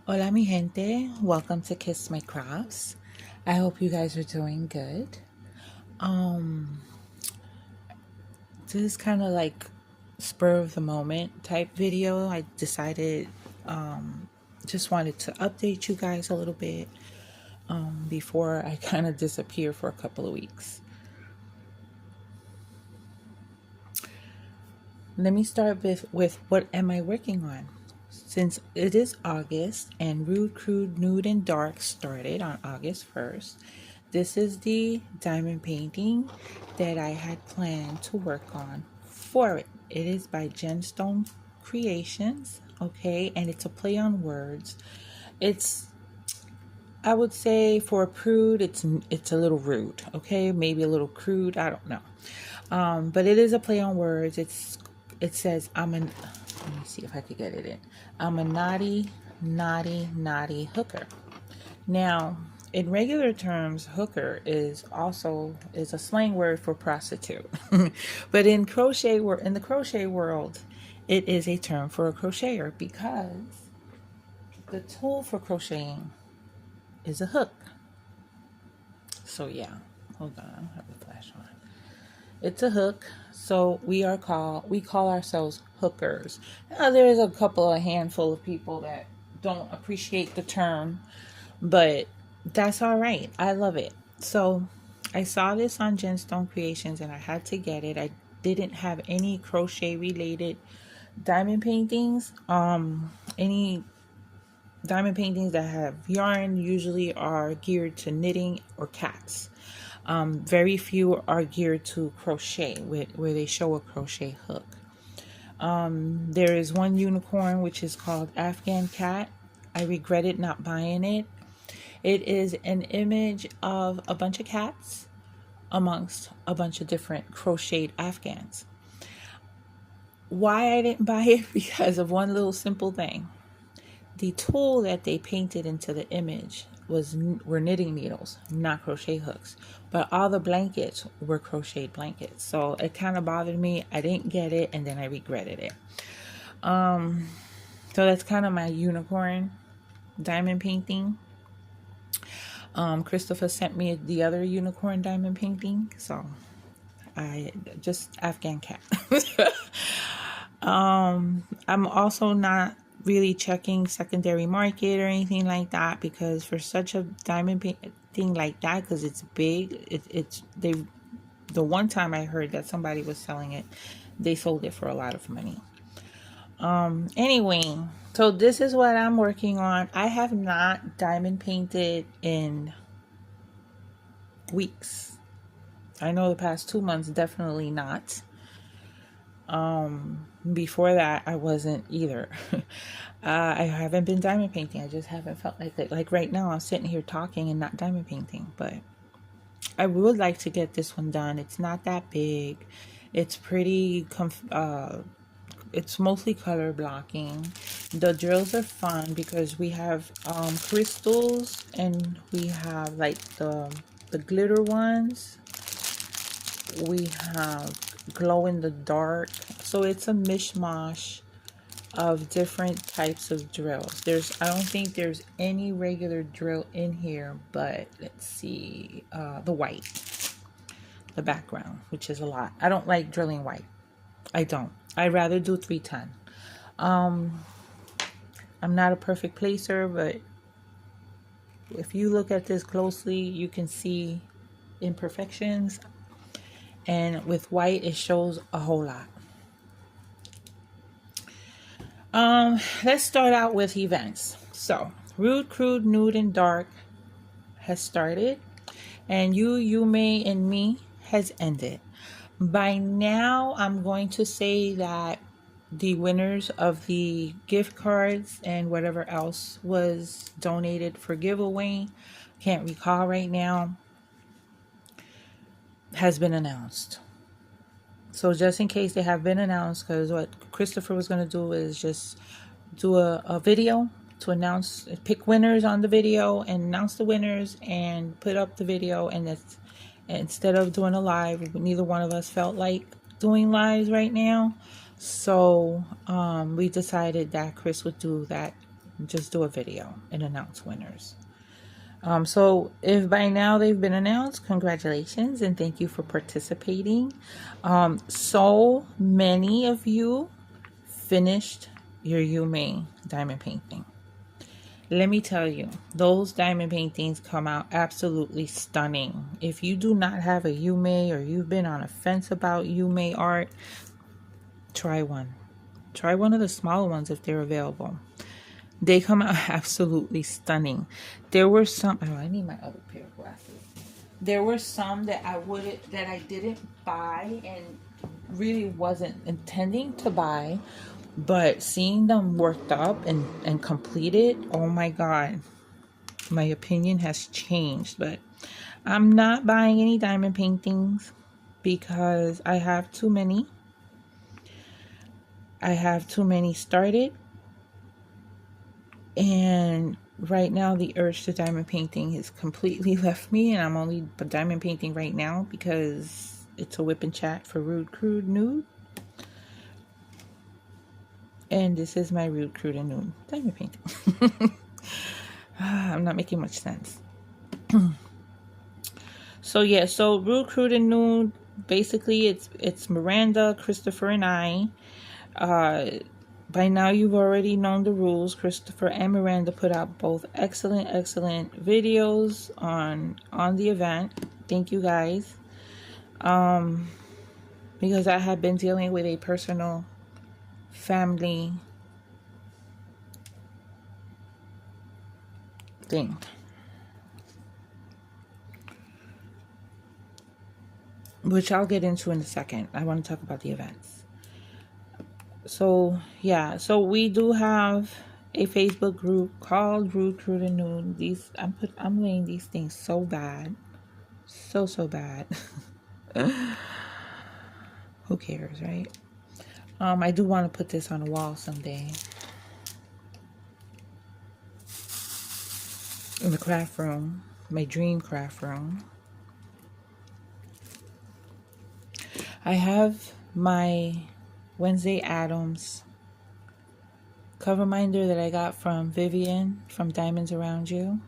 Hola mi gente, welcome to Kiss My Crafts. I hope you guys are doing good. Um this is kind of like spur of the moment type video. I decided just wanted to update you guys a little bit before I kind of disappear for a couple of weeks. Let me start with what am I working on? Since it is August and Rude, Crude, Nude, and Dark started on August 1st, this is the diamond painting that I had planned to work on for it. It is by Gemstone Creations, okay, and it's a play on words. It's, I would say, for a prude, it's a little rude, okay, maybe a little crude, I don't know. But it is a play on words. It says let me see if I could get it in. I'm a naughty, naughty, naughty hooker. Now, in regular terms, hooker is a slang word for prostitute. But in the crochet world, it is a term for a crocheter because the tool for crocheting is a hook. So yeah, hold on, I don't have the flash on. It's a hook, so we call ourselves hookers. Now, there's a handful of people that don't appreciate the term, but that's all right. I love it. So I saw this on Gemstone Creations and I had to get it. I didn't have any crochet related diamond paintings. Any diamond paintings that have yarn usually are geared to knitting or cats. Very few are geared to crochet, where they show a crochet hook. There is one unicorn which is called Afghan Cat. I regretted not buying it. It is an image of a bunch of cats amongst a bunch of different crocheted Afghans. Why I didn't buy it? Because of one little simple thing. The tool that they painted into the image were knitting needles, not crochet hooks. But all the blankets were crocheted blankets. So it kind of bothered me. I didn't get it and then I regretted it. So that's kind of my unicorn diamond painting. Christopher sent me the other unicorn diamond painting. So I just Afghan cat. I'm also not really checking secondary market or anything like that, because for such a diamond painting like that, because it's big, the one time I heard that somebody was selling it, they sold it for a lot of money. Anyway, so this is what I'm working on. I have not diamond painted in weeks. I know the past 2 months, definitely not. Before that, I wasn't either. I haven't been diamond painting. I just haven't felt like it. Like right now, I'm sitting here talking and not diamond painting, but I would like to get this one done. It's not that big. It's pretty, it's mostly color blocking. The drills are fun because we have crystals and we have like the glitter ones. We have glow in the dark. So it's a mishmash of different types of drills. I don't think there's any regular drill in here, but let's see, the white, the background, which is a lot. I don't like drilling white. I don't. I'd rather do 310. I'm not a perfect placer, but if you look at this closely, you can see imperfections. And with white, it shows a whole lot. Let's start out with events. So, Rude, Crude, Nude, and Dark has started, and Yuumei and Me has ended. By now, I'm going to say that the winners of the gift cards and whatever else was donated for giveaway, can't recall right now, has been announced. So just in case they have been announced, because what Christopher was going to do is just do a video to pick winners on the video and announce the winners and put up the video. And that's, instead of doing a live, neither one of us felt like doing lives right now. So we decided that Chris would do that just do a video and announce winners. So if by now they've been announced, congratulations and thank you for participating. So many of you finished your Yuumei diamond painting. Let me tell you, those diamond paintings come out absolutely stunning. If you do not have a Yuumei, or you've been on a fence about Yuumei art, try one. Try one of the smaller ones if they're available. They come out absolutely stunning. There were some, oh, I need my other pair of glasses. There were some that I didn't buy and really wasn't intending to buy, but seeing them worked up and completed, oh my God, my opinion has changed. But I'm not buying any diamond paintings because I have too many. I have too many started. And right now the urge to diamond painting has completely left me, and I'm only diamond painting right now because it's a WIP and chat for Rude, Crude, Nude. And this is my Rude, Crude, and Nude diamond painting. I'm not making much sense. So yeah, so Rude, Crude, and Nude, basically it's Miranda, Christopher, and I. By now you've already known the rules. Christopher and Miranda put out both excellent videos on the event. Thank you guys. Because I have been dealing with a personal family thing. Which I'll get into in a second. I want to talk about the events. So yeah, so we do have a Facebook group called Rude, Crude, and Nude. I'm laying these things so bad, so bad. Who cares, right? I do want to put this on a wall someday in the craft room, my dream craft room. I have my Wednesday Addams cover minder that I got from Vivian from Diamonds Around You.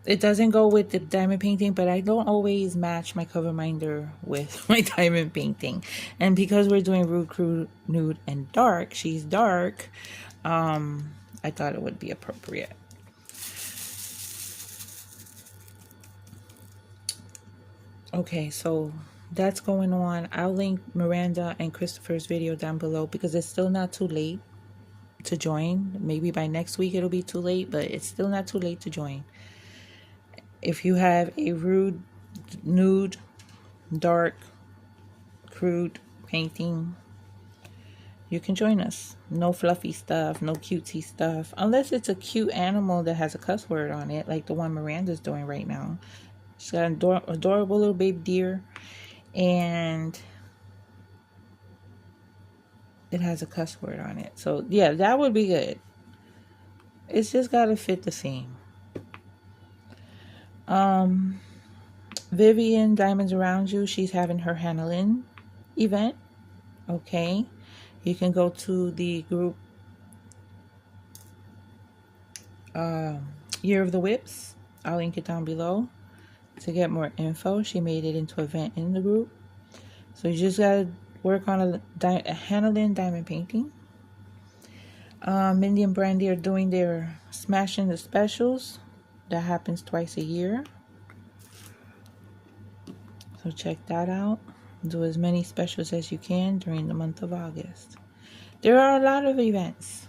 It doesn't go with the diamond painting, but I don't always match my cover minder with my diamond painting. And because we're doing Rude, Crude, Nude, and Dark, she's dark, I thought it would be appropriate. Okay, so that's going on. I'll link Miranda and Christopher's video down below because it's still not too late to join. Maybe by next week it'll be too late, but it's still not too late to join. If you have a Rude, Nude, Dark, Crude painting, you can join us. No fluffy stuff, no cutesy stuff, unless it's a cute animal that has a cuss word on it, like the one Miranda's doing right now. She's got an adorable little baby deer, and it has a cuss word on it. So yeah, that would be good. It's just gotta fit the theme. Vivian, Diamonds Around You, she's having her Hannah event. Okay, you can go to the group Year of the Whips. I'll link it down below to get more info. She made it into an event in the group. So you just gotta work on a Hannah diamond painting. Mindy and Brandy are doing their Smashing the Specials. That happens twice a year. So check that out. Do as many specials as you can during the month of August. There are a lot of events,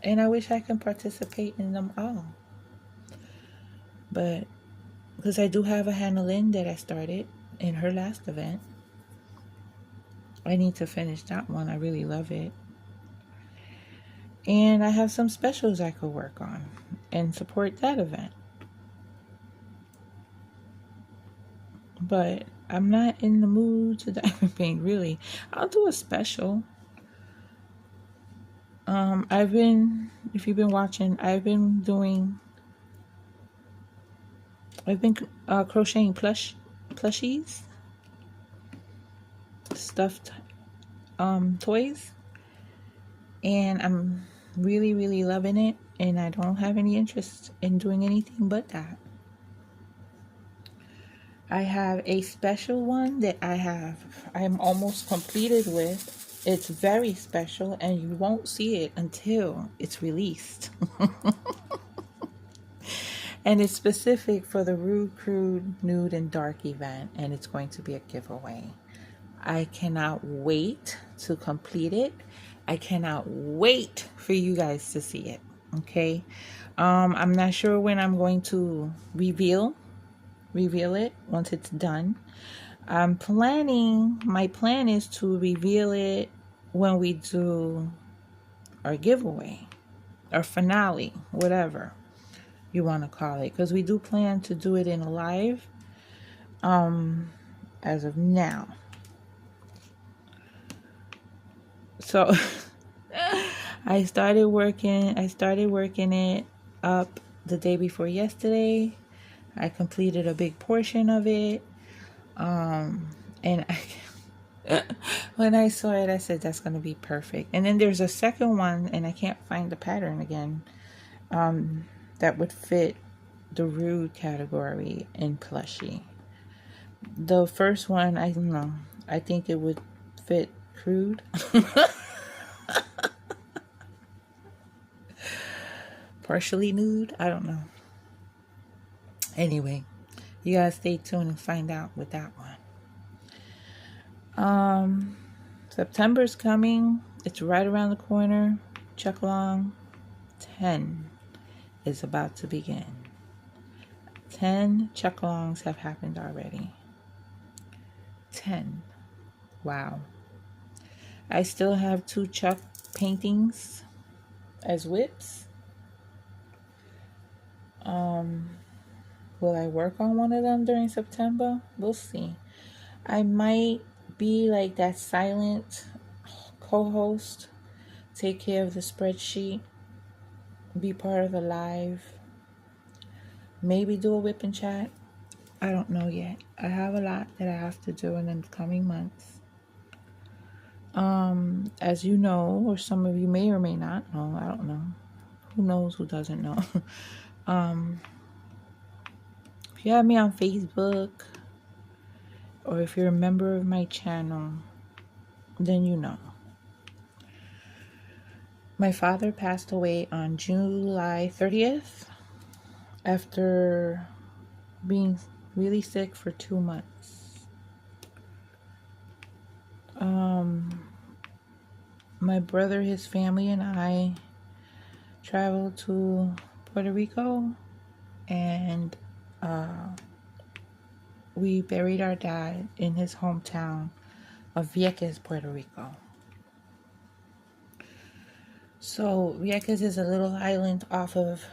and I wish I could participate in them all. But because I do have a Hannah that I started in her last event, I need to finish that one. I really love it. And I have some specials I could work on and support that event. But I'm not in the mood to diamond paint, really. I'll do a special. If you've been watching, I've been crocheting plushies, stuffed toys. And I'm really, really loving it. And I don't have any interest in doing anything but that. I have a special one that I'm almost completed with. It's very special and you won't see it until it's released. And it's specific for the Rude, Crude, Nude, and Dark event, and it's going to be a giveaway. I cannot wait to complete it. I cannot wait for you guys to see it. Okay. I'm not sure when I'm going to reveal it once it's done. My plan is to reveal it when we do our giveaway, our finale, whatever you want to call it, because we do plan to do it in a live as of now. So I started working it up the day before yesterday. I completed a big portion of it. And when I saw it, I said, that's going to be perfect. And then there's a second one, and I can't find the pattern again, that would fit the Rude category in plushie. The first one, I don't know. I think it would fit Crude. Partially nude. I don't know. Anyway, you guys stay tuned and find out with that one. September's coming. It's right around the corner. Check along. 10 is about to begin. 10 check-alongs have happened already. 10. Wow. I still have 2 Chuck paintings as whips. Will I work on one of them during September? We'll see. I might be like that silent co-host, take care of the spreadsheet, be part of the live, maybe do a whip and chat. I don't know yet. I have a lot that I have to do in the coming months. As you know, or some of you may or may not know, I don't know. Who knows who doesn't know? If you have me on Facebook, or if you're a member of my channel, then you know. My father passed away on July 30th after being really sick for 2 months. My brother, his family, and I traveled to Puerto Rico, and we buried our dad in his hometown of Vieques, Puerto Rico. So Vieques is a little island off of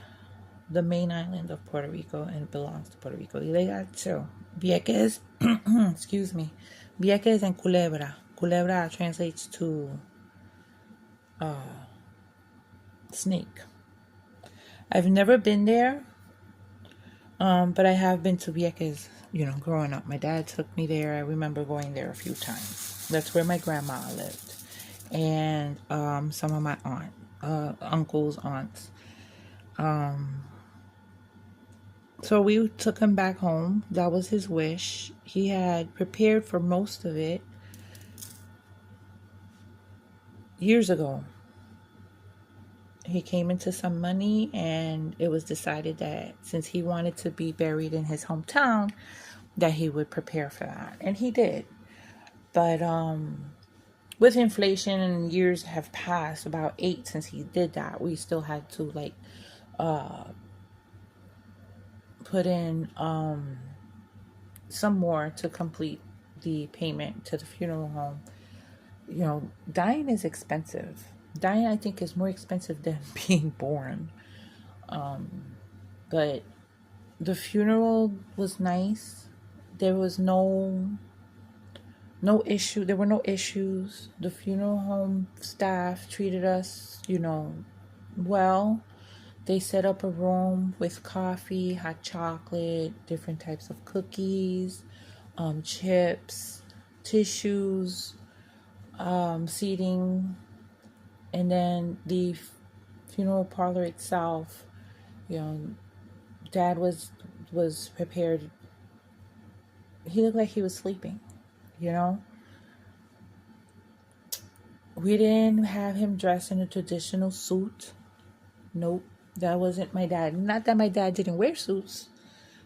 the main island of Puerto Rico, and it belongs to Puerto Rico. Y they got two. Vieques, excuse me, Vieques and Culebra. Culebra translates to snake. I've never been there, but I have been to Vieques, growing up. My dad took me there. I remember going there a few times. That's where my grandma lived. And some of my uncles, aunts. So we took him back home. That was his wish. He had prepared for most of it years ago. He came into some money, and it was decided that since he wanted to be buried in his hometown, that he would prepare for that. And he did. But with inflation, and years have passed, about 8 since he did that, we still had to put in some more to complete the payment to the funeral home. Dying is expensive. Dying, I think, is more expensive than being born. But the funeral was nice. There was no issue. There were no issues. The funeral home staff treated us, well. They set up a room with coffee, hot chocolate, different types of cookies, chips, tissues, seating, And then the funeral parlor itself, you know, Dad was prepared. He looked like he was sleeping, you know. We didn't have him dressed in a traditional suit. Nope, that wasn't my dad. Not that my dad didn't wear suits.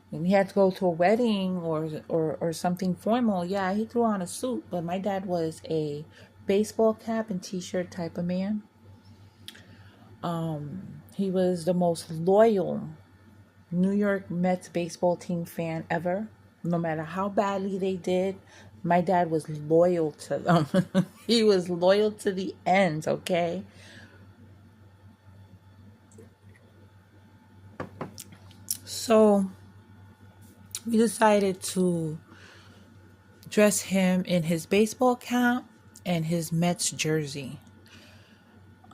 When he had to go to a wedding or something formal, yeah, he threw on a suit. But my dad was a baseball cap and t-shirt type of man. He was the most loyal New York Mets baseball team fan ever. No matter how badly they did, my dad was loyal to them. He was loyal to the end, okay? So we decided to dress him in his baseball cap and his Mets jersey.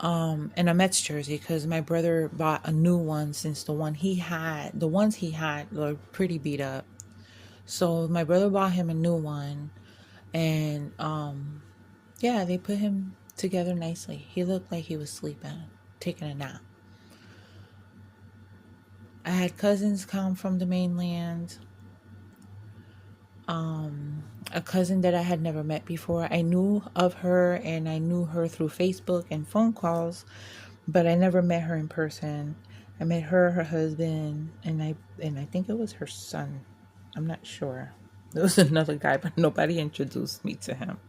And a Mets jersey because my brother bought a new one since the ones he had were pretty beat up. So my brother bought him a new one, and yeah, they put him together nicely. He looked like he was sleeping, taking a nap. I had cousins come from the mainland. A cousin that I had never met before. I knew of her and I knew her through Facebook and phone calls, but I never met her in person. I met her husband, and I think it was her son. I'm not sure. There was another guy, but nobody introduced me to him.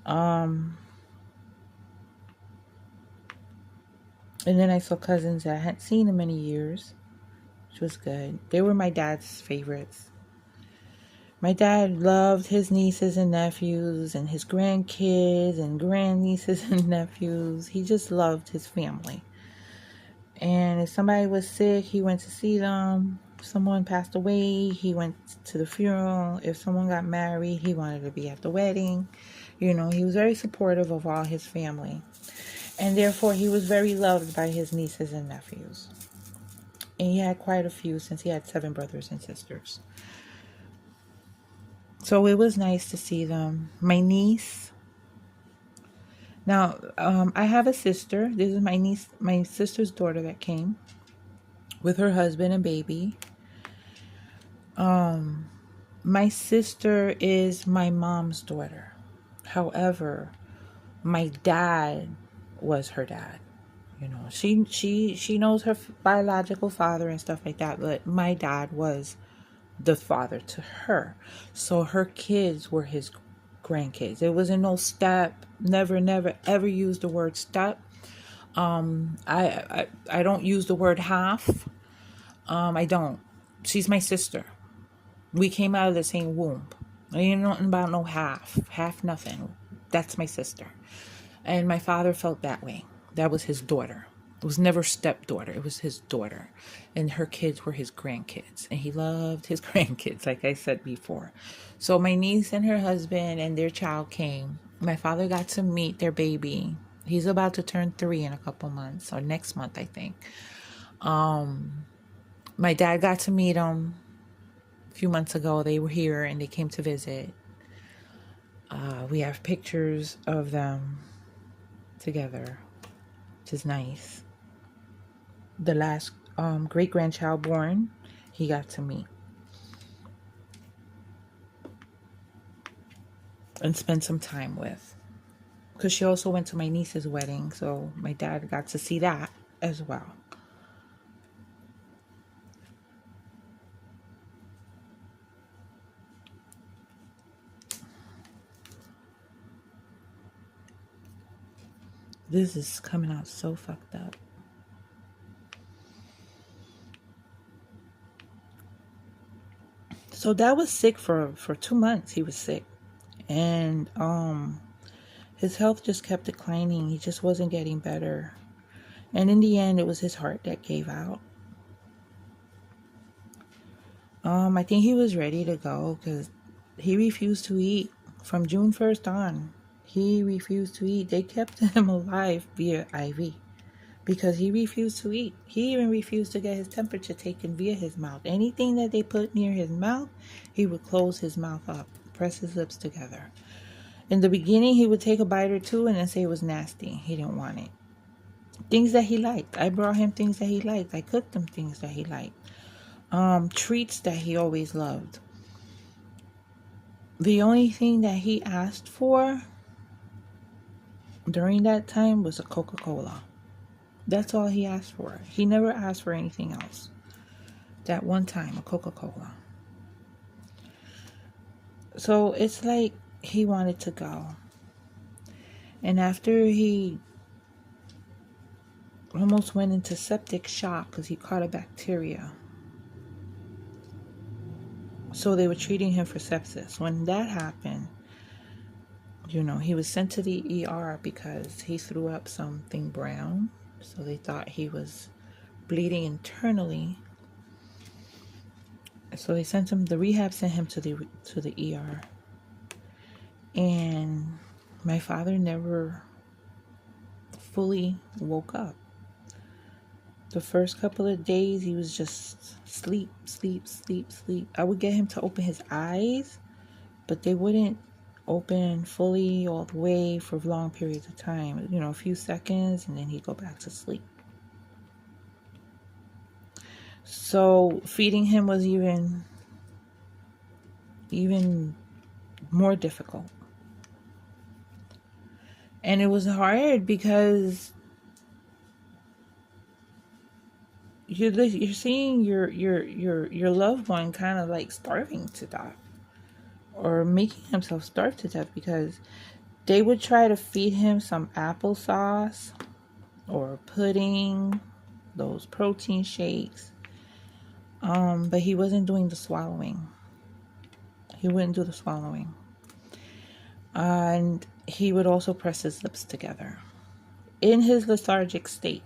And then I saw cousins that I hadn't seen in many years, which was good. They were my dad's favorites. My dad loved his nieces and nephews and his grandkids and grandnieces and nephews. He just loved his family. And if somebody was sick, he went to see them. If someone passed away, he went to the funeral. If someone got married, he wanted to be at the wedding. You know, he was very supportive of all his family. And therefore, he was very loved by his nieces and nephews. And he had quite a few since he had 7 brothers and sisters. So it was nice to see them. My niece. Now, I have a sister. This is my niece, my sister's daughter that came with her husband and baby. My sister is my mom's daughter. However, my dad was her dad. You know, she knows her biological father and stuff like that, but my dad was the father to her. So her kids were his grandkids. It wasn't no step. Never ever used the word step. I don't use the word half. I don't. She's my sister. We came out of the same womb. I ain't nothing about no half nothing. That's my sister. And my father felt that way. That was his daughter. It was never stepdaughter. It was his daughter. And her kids were his grandkids. And he loved his grandkids, like I said before. So my niece and her husband and their child came. My father got to meet their baby. He's about to turn 3 in a couple months, or next month, I think. My dad got to meet him a few months ago. They were here and they came to visit. We have pictures of them together, which is nice. The last great grandchild born, he got to meet and spend some time with, because she also went to my niece's wedding, so my dad got to see that as well. This is coming out so fucked up. So Dad was sick for 2 months. He was sick, and his health just kept declining. He just wasn't getting better, and in the end, it was his heart that gave out. I think he was ready to go because he refused to eat from June 1st on. He refused to eat. They kept him alive via IV because he refused to eat. He even refused to get his temperature taken via his mouth. Anything that they put near his mouth, he would close his mouth up, press his lips together. In the beginning, he would take a bite or two and then say it was nasty. He didn't want it. Things that he liked. I brought him things that he liked. I cooked him things that he liked. Treats that he always loved. The only thing that he asked for during that time was a Coca-Cola. That's all he asked for. He never asked for anything else. That one time, a Coca-Cola. So it's like he wanted to go. And after he almost went into septic shock because he caught a bacteria. So they were treating him for sepsis. When that happened, he was sent to the ER because he threw up something brown. So they thought he was bleeding internally. So they sent him, the rehab sent him to the ER. And my father never fully woke up. The first couple of days, he was just sleep. I would get him to open his eyes, but they wouldn't open fully all the way for long periods of time. A few seconds, and then he'd go back to sleep. So feeding him was even more difficult. And it was hard because you're seeing your loved one kind of like starving to death or making himself starve to death, because they would try to feed him some applesauce or pudding, those protein shakes, but he wasn't doing the swallowing. He wouldn't do the swallowing. And he would also press his lips together in his lethargic state.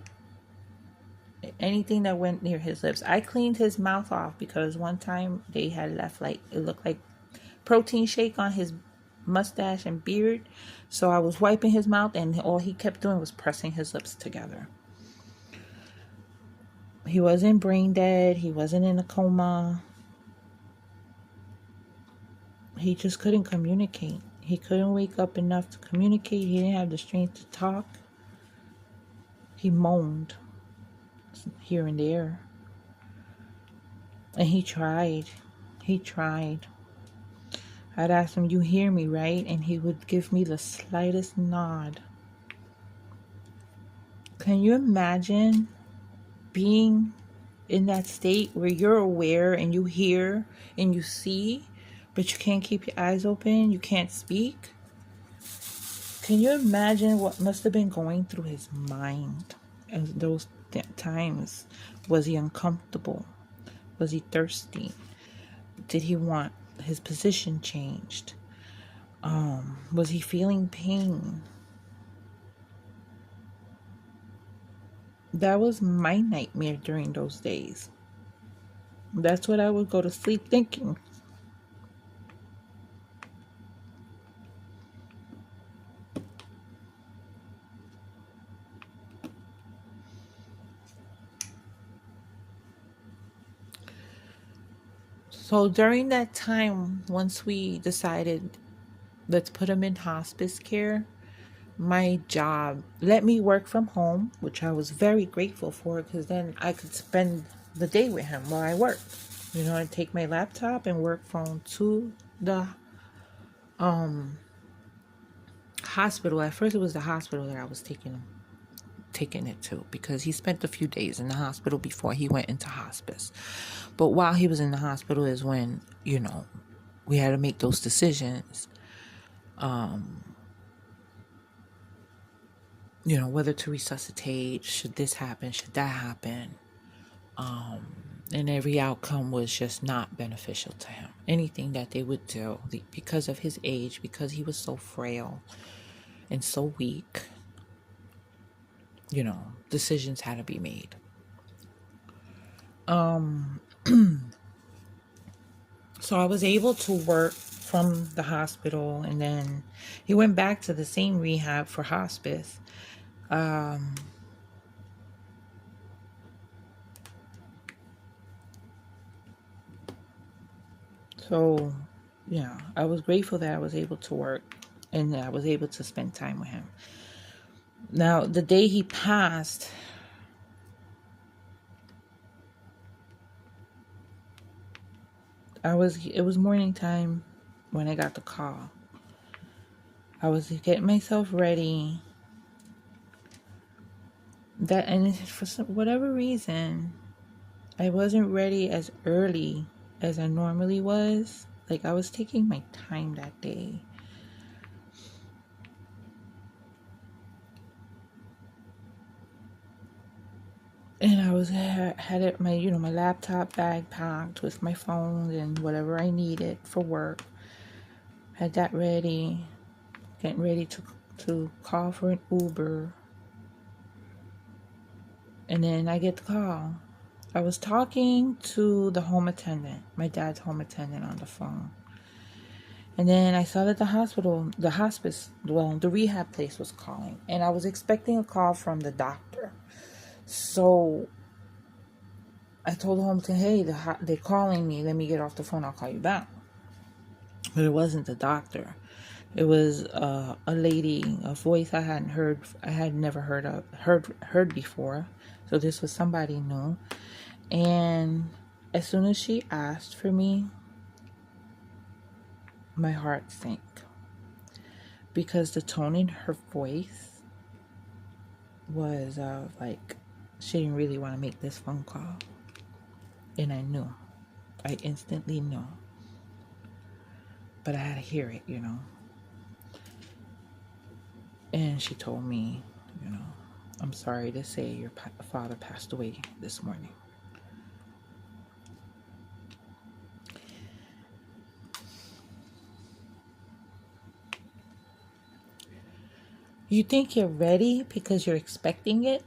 Anything that went near his lips. I cleaned his mouth off because one time they had left it looked like protein shake on his mustache and beard. So I was wiping his mouth, and all he kept doing was pressing his lips together. He wasn't brain dead. He wasn't in a coma. He just couldn't communicate. He couldn't wake up enough to communicate. He didn't have the strength to talk. He moaned here and there. And he tried. I'd ask him, "You hear me, right?" And he would give me the slightest nod. Can you imagine being in that state where you're aware and you hear and you see, but you can't keep your eyes open, you can't speak? Can you imagine what must have been going through his mind at those times? Was he uncomfortable? Was he thirsty? Did he want his position changed? Was he feeling pain? That was my nightmare during those days. That's what I would go to sleep thinking. So during that time, once we decided, let's put him in hospice care, my job let me work from home, which I was very grateful for, because then I could spend the day with him while I worked. I'd take my laptop and work from to the hospital. At first, it was the hospital that I was taking it to, because he spent a few days in the hospital before he went into hospice. But while he was in the hospital is when, we had to make those decisions. Whether to resuscitate, should this happen, should that happen. And every outcome was just not beneficial to him. Anything that they would do, because of his age, because he was so frail and so weak, decisions had to be made. So I was able to work from the hospital, and then he went back to the same rehab for hospice. So, I was grateful that I was able to work and I was able to spend time with him. Now, the day he passed, it was morning time when I got the call. I was getting myself ready. And for whatever reason, I wasn't ready as early as I normally was. Like, I was taking my time that day. And I had it, my laptop bag packed with my phone and whatever I needed for work. Had that ready, getting ready to call for an Uber. And then I get the call. I was talking to the home attendant, my dad's home attendant, on the phone. And then I saw that the rehab place was calling. And I was expecting a call from the doctor. So I told the home attendant, hey, they're calling me. Let me get off the phone. I'll call you back. But it wasn't the doctor. It was a lady, a voice I hadn't heard. I had never heard before. So this was somebody new. And as soon as she asked for me, my heart sank. Because the tone in her voice was like she didn't really want to make this phone call. And I knew. I instantly knew. But I had to hear it, And she told me, I'm sorry to say your father passed away this morning. You think you're ready because you're expecting it?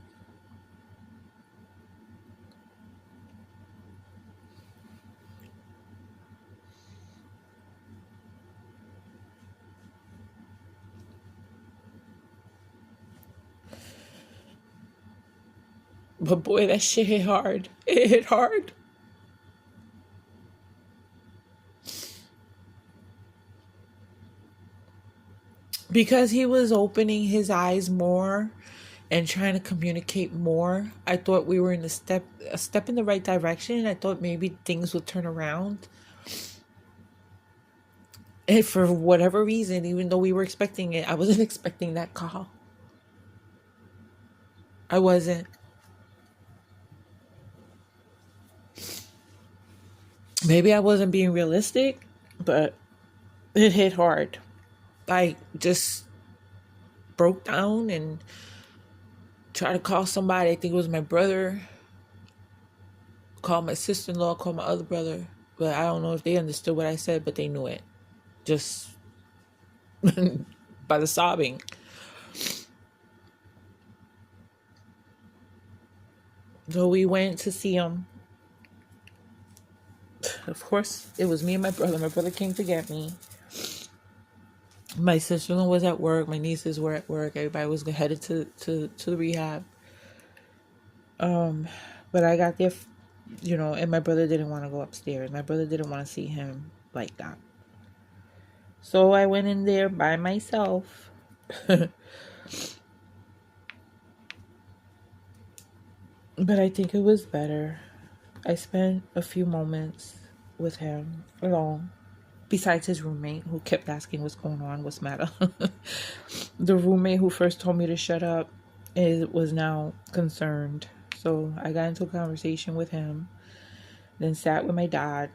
But boy, that shit hit hard. It hit hard. Because he was opening his eyes more and trying to communicate more. I thought we were in a step in the right direction. I thought maybe things would turn around. And for whatever reason, even though we were expecting it, I wasn't expecting that call. I wasn't. Maybe I wasn't being realistic, but it hit hard. I just broke down and tried to call somebody. I think it was my brother. Called my sister-in-law, called my other brother. But I don't know if they understood what I said, but they knew it. Just by the sobbing. So we went to see him. Of course, it was me and my brother. My brother came to get me. My sister-in-law was at work. My nieces were at work. Everybody was headed to the rehab. But I got there, and my brother didn't want to go upstairs. My brother didn't want to see him like that. So I went in there by myself. But I think it was better. I spent a few moments with him alone. Besides his roommate, who kept asking what's going on, what's the matter. The roommate who first told me to shut up was now concerned. So I got into a conversation with him. Then sat with my dad.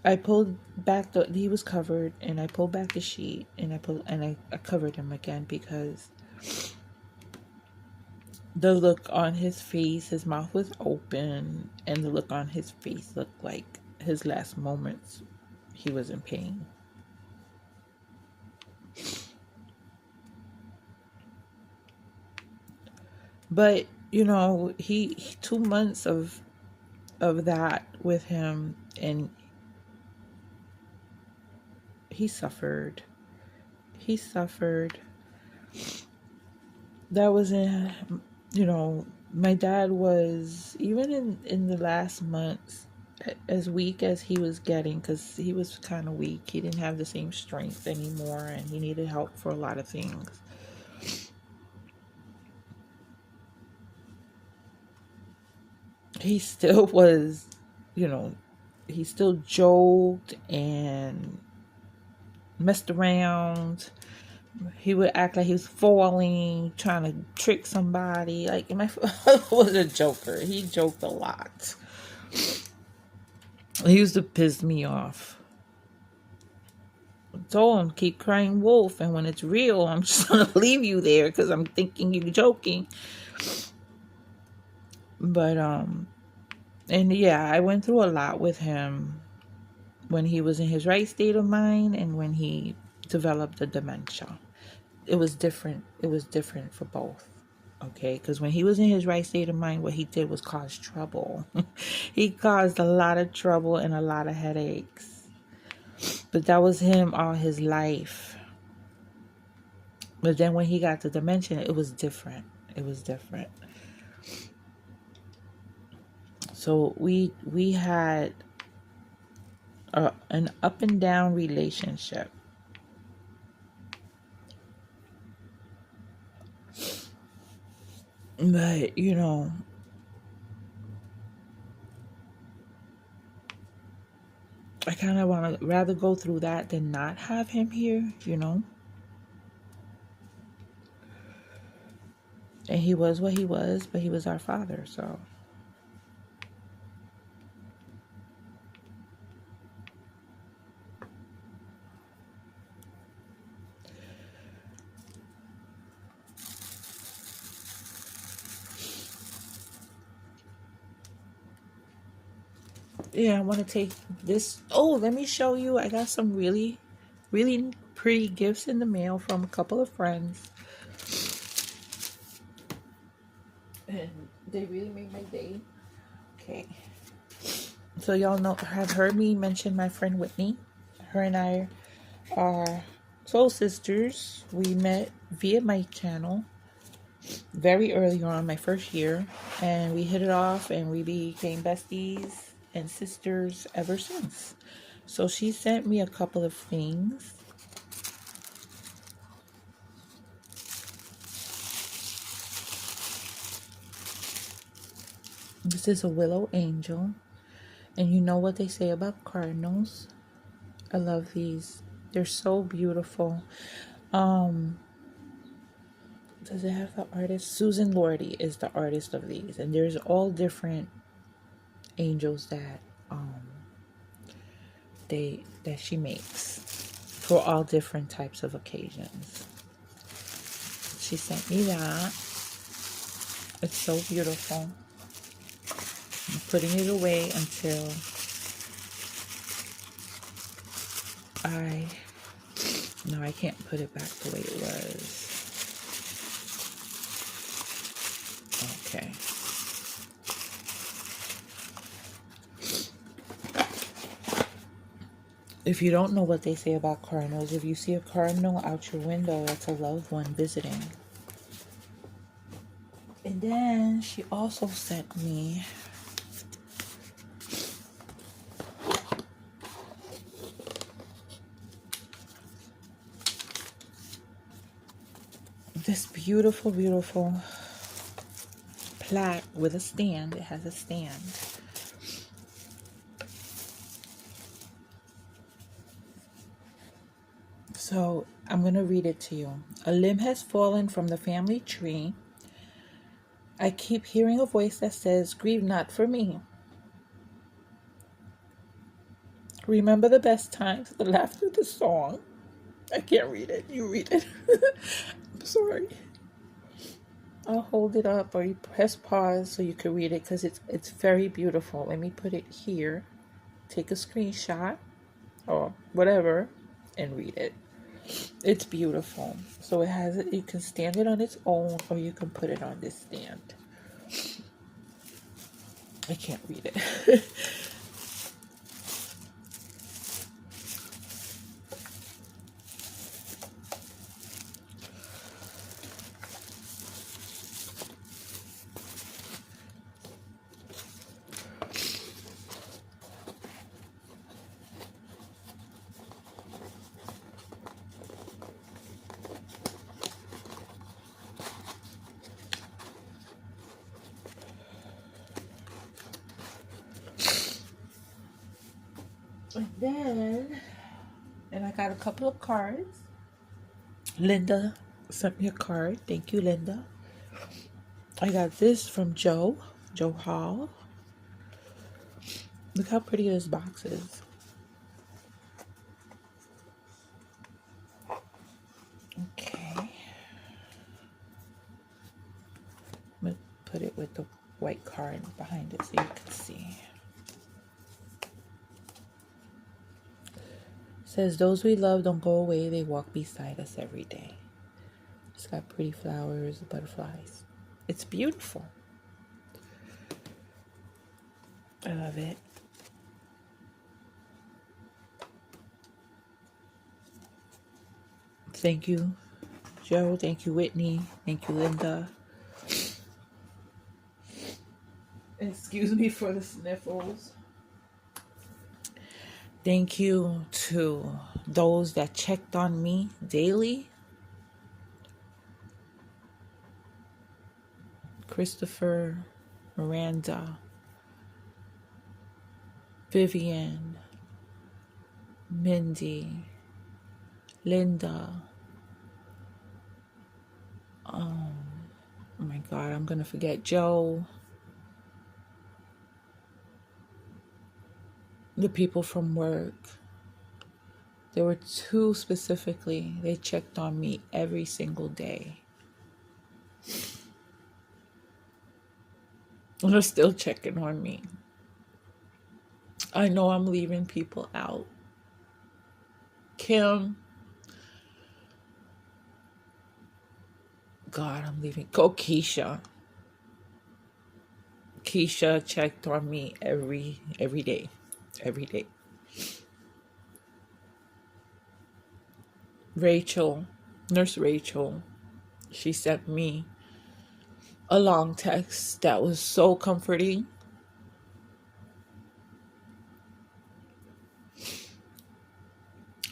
I pulled back he was covered, and I pulled back the sheet, and I covered him again because the look on his face, his mouth was open, and the look on his face looked like his last moments, he was in pain. But, he 2 months of that with him, and he suffered. That was my dad was, even in the last months, as weak as he was getting, because he was kind of weak. He didn't have the same strength anymore, and he needed help for a lot of things. He still was, you know, he still joked and messed around. He would act like he was falling, trying to trick somebody. Like, my father was a joker. He joked a lot. He used to piss me off. I told him, keep crying wolf, and when it's real, I'm just gonna leave you there because I'm thinking you're joking. But and yeah, I went through a lot with him when he was in his right state of mind and when he developed the dementia. It was different. It was different for both. Okay, because when he was in his right state of mind, what he did was cause trouble. He caused a lot of trouble and a lot of headaches. But that was him all his life. But then when he got the dementia, it was different. It was different. So we had an up and down relationship. But, you know, I kind of want to rather go through that than not have him here, you know. And he was what he was, but he was our father, so. Yeah, I want to take this. Oh, let me show you. I got some really, really pretty gifts in the mail from a couple of friends. And they really made my day. Okay. So y'all know, have heard me mention my friend Whitney. Her and I are soul sisters. We met via my channel very early on, my first year. And we hit it off and we became besties and sisters ever since. So she sent me a couple of things. This is a willow angel. And you know what they say about cardinals. I love these. They're so beautiful. Does it have the artist? Susan Lordy is the artist of these. And there's all different angels that that she makes for all different types of occasions. She sent me that. It's so beautiful. I'm putting it away until I can't put it back the way it was. Okay. If you don't know what they say about cardinals, if you see a cardinal out your window, that's a loved one visiting. And then she also sent me this beautiful, beautiful plaque with a stand. It has a stand. So I'm going to read it to you. A limb has fallen from the family tree. I keep hearing a voice that says, "Grieve not for me." Remember the best times, the laughter, the song. I can't read it. You read it. I'm sorry. I'll hold it up or you press pause so you can read it because it's very beautiful. Let me put it here. Take a screenshot or whatever and read it. It's beautiful. So it has it. You can stand it on its own or you can put it on this stand. I can't read it. And I got a couple of cards. Linda sent me a card. Thank you, Linda. I got this from Joe Hall. Look how pretty this box is. Okay. I'm going to put it with the white card behind it so you can see. It says, those we love don't go away. They walk beside us every day. It's got pretty flowers, butterflies. It's beautiful. I love it. Thank you, Joe. Thank you, Whitney. Thank you, Linda. Excuse me for the sniffles. Thank you to those that checked on me daily. Christopher, Miranda, Vivian, Mindy, Linda. Oh my God, I'm going to forget Joe. The people from work. There were two specifically. They checked on me every single day. And they're still checking on me. I know I'm leaving people out. Kim. God, I'm leaving. Oh, Keisha. Keisha checked on me every day. Every day. Rachel, Nurse Rachel, she sent me a long text that was so comforting.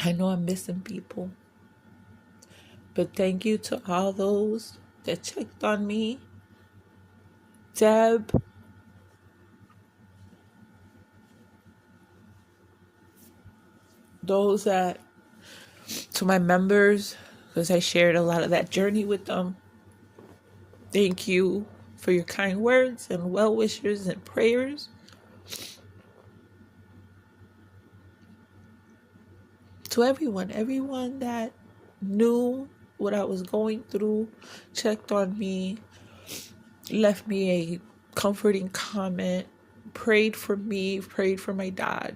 I know I'm missing people, but thank you to all those that checked on me. Deb, those that, to my members, because I shared a lot of that journey with them. Thank you for your kind words and well wishes and prayers. To everyone that knew what I was going through, checked on me, left me a comforting comment, prayed for me, prayed for my dad.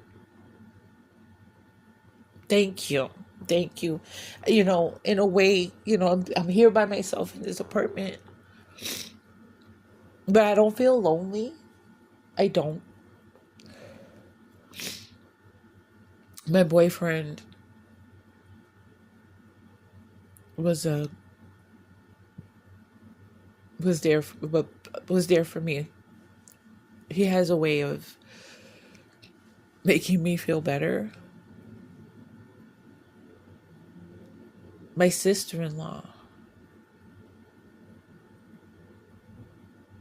Thank you. Thank you. You know, in a way, you know, I'm here by myself in this apartment, but I don't feel lonely. I don't. My boyfriend was there for me. He has a way of making me feel better. My sister-in-law,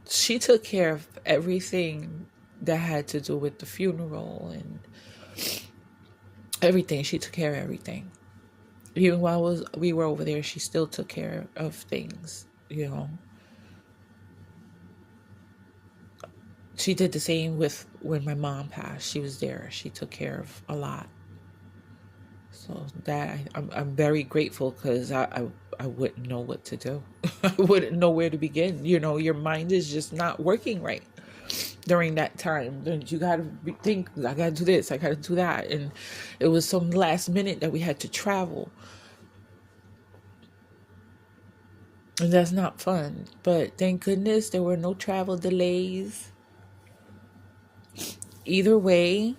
she took care of everything that had to do with the funeral and everything. She took care of everything. Even while we were over there, she still took care of things, you know. She did the same with when my mom passed. She was there. She took care of a lot. So that I'm very grateful, because I wouldn't know what to do. I wouldn't know where to begin. You know, your mind is just not working right during that time. Then you got to think, I got to do this, I got to do that. And it was some last minute that we had to travel. And that's not fun. But thank goodness there were no travel delays. Either way,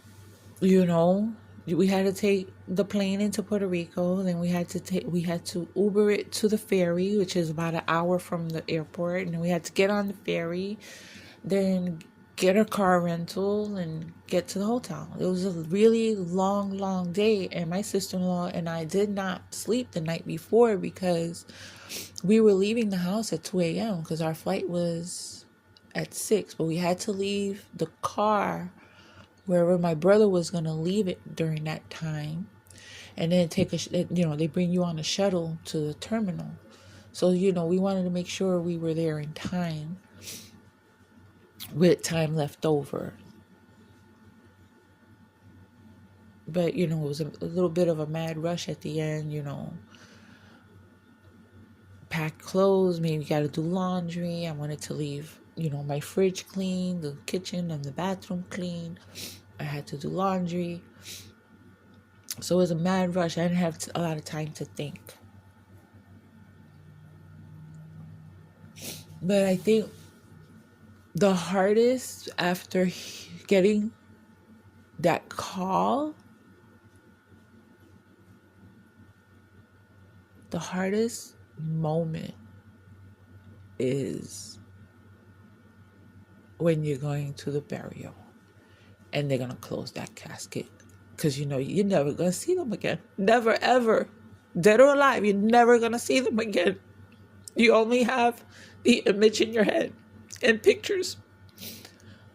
you know, we had to take the plane into Puerto Rico. Then we had to Uber it to the ferry, which is about an hour from the airport. And then we had to get on the ferry, then get a car rental and get to the hotel. It was a really long day. And my sister-in-law and I did not sleep the night before, because we were leaving the house at 2 a.m. because our flight was at 6. But we had to leave the car wherever my brother was going to leave it during that time, and then they bring you on a shuttle to the terminal. So, we wanted to make sure we were there in time, with time left over. But, it was a little bit of a mad rush at the end, pack clothes, maybe got to do laundry. I wanted to leave, my fridge clean, the kitchen and the bathroom clean. I had to do laundry. So it was a mad rush. I didn't have a lot of time to think. But I think the hardest after getting that call, the hardest moment is when you're going to the burial and they're going to close that casket. Because you're never going to see them again. Never, ever. Dead or alive, you're never going to see them again. You only have the image in your head and pictures.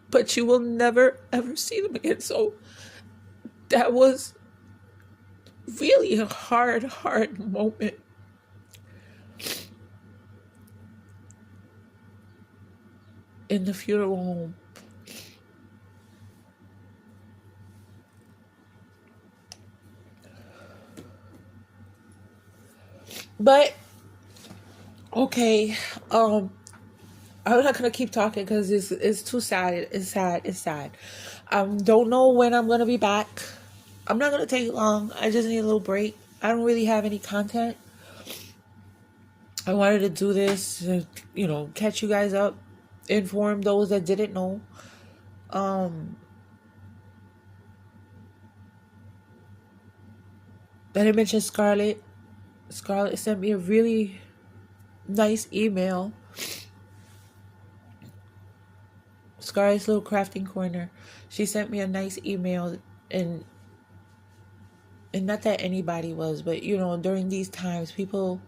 But you will never, ever see them again. So that was really a hard moment. In the funeral home. But okay, I'm not gonna keep talking because it's too sad. It's sad. Don't know when I'm gonna be back. I'm not gonna take long. I just need a little break. I don't really have any content. I wanted to do this to, catch you guys up, inform those that didn't know. Then I mentioned Scarlett. Scarlett sent me a really nice email. Scarlett's little crafting corner. She sent me a nice email, and not that anybody was, but during these times, people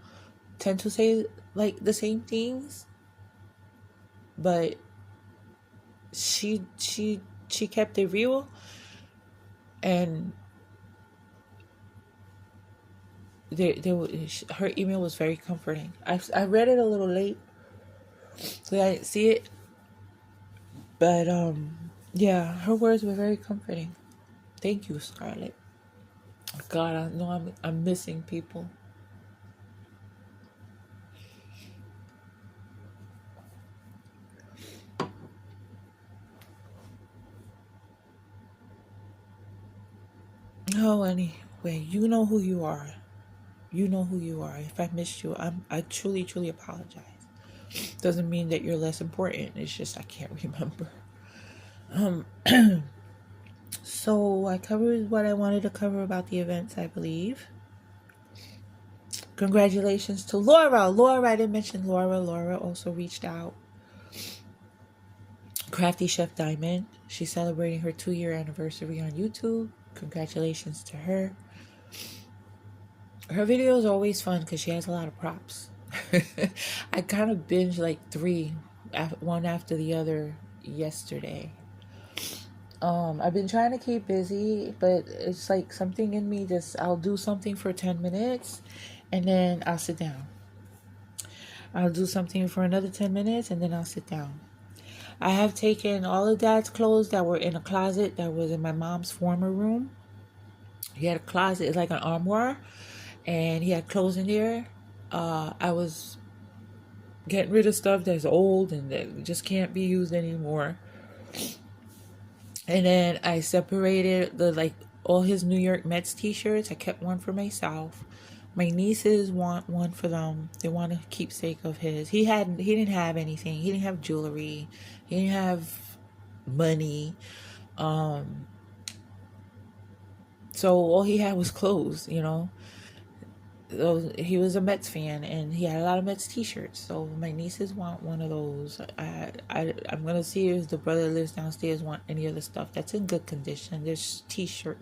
tend to say like the same things. But she kept it real, and her email was very comforting. I read it a little late, so I didn't see it. But yeah, her words were very comforting. Thank you, Scarlett. God, I know I'm missing people. Oh, anyway, you know who you are. You know who you are. If I missed you, I truly apologize. Doesn't mean that you're less important. It's just I can't remember. So I covered what I wanted to cover about the events, I believe. Congratulations to Laura. I didn't mention Laura. Laura also reached out. Crafty Chef Diamond. She's celebrating her 2-year anniversary on YouTube. Congratulations to her. Her video is always fun because she has a lot of props. I kind of binged like 3, one after the other yesterday. I've been trying to keep busy, but it's like something in me I'll do something for 10 minutes and then I'll sit down. I'll do something for another 10 minutes and then I'll sit down. I have taken all of Dad's clothes that were in a closet that was in my mom's former room. He had a closet, it's like an armoire, and he had clothes in there. I was getting rid of stuff that's old and that just can't be used anymore. And then I separated all his New York Mets t-shirts. I kept one for myself. My nieces want one for them. They want a keepsake of his. He didn't have anything. He didn't have jewelry. He didn't have money. So all he had was clothes, He was a Mets fan and he had a lot of Mets t-shirts. So my nieces want one of those. I'm going to see if the brother that lives downstairs want any of the stuff that's in good condition. There's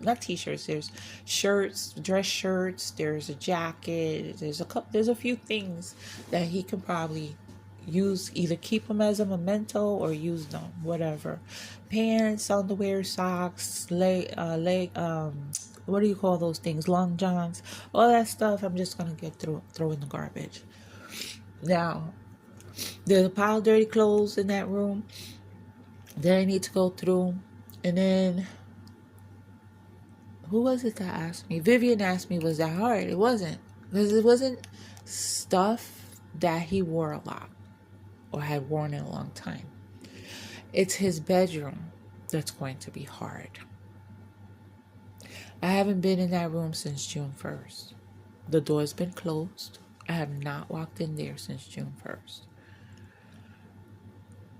not t-shirts, there's shirts, dress shirts, there's a jacket, there's a few things that he can probably either keep them as a memento or use them, whatever. Pants, underwear, socks, what do you call those things? Long johns, all that stuff. I'm just gonna throw in the garbage. Now, there's a pile of dirty clothes in that room that I need to go through, and then who was it that asked me? Vivian asked me, was that hard? It wasn't, because it wasn't stuff that he wore a lot or had worn in a long time. It's his bedroom that's going to be hard. I haven't been in that room since June 1st. The door's been closed. I have not walked in there since June 1st.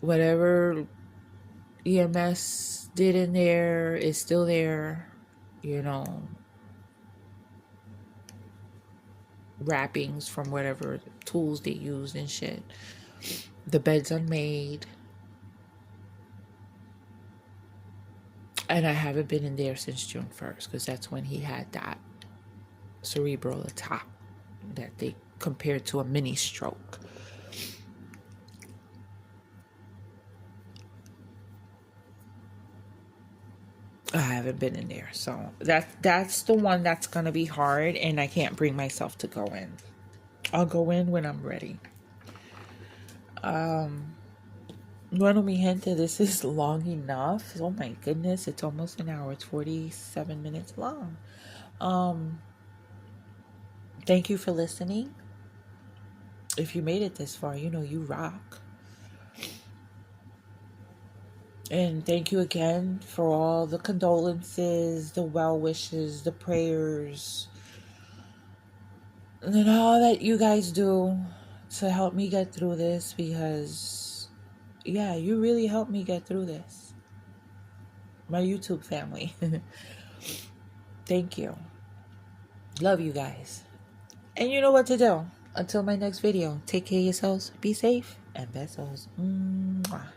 Whatever EMS did in there is still there, you know, wrappings from whatever tools they used and shit. The bed's unmade. And I haven't been in there since June 1st, because that's when he had that cerebral attack that they compared to a mini stroke. I haven't been in there. So that's the one that's going to be hard, and I can't bring myself to go in. I'll go in when I'm ready. Bueno, mi gente, this is long enough. Oh my goodness, it's almost an hour. It's 47 minutes long. Thank you for listening. If you made it this far, you know you rock. And thank you again for all the condolences, the well wishes, the prayers, and all that you guys do to help me get through this, because, yeah, you really helped me get through this. My YouTube family. Thank you. Love you guys. And you know what to do. Until my next video, take care of yourselves, be safe, and besos. Mwah.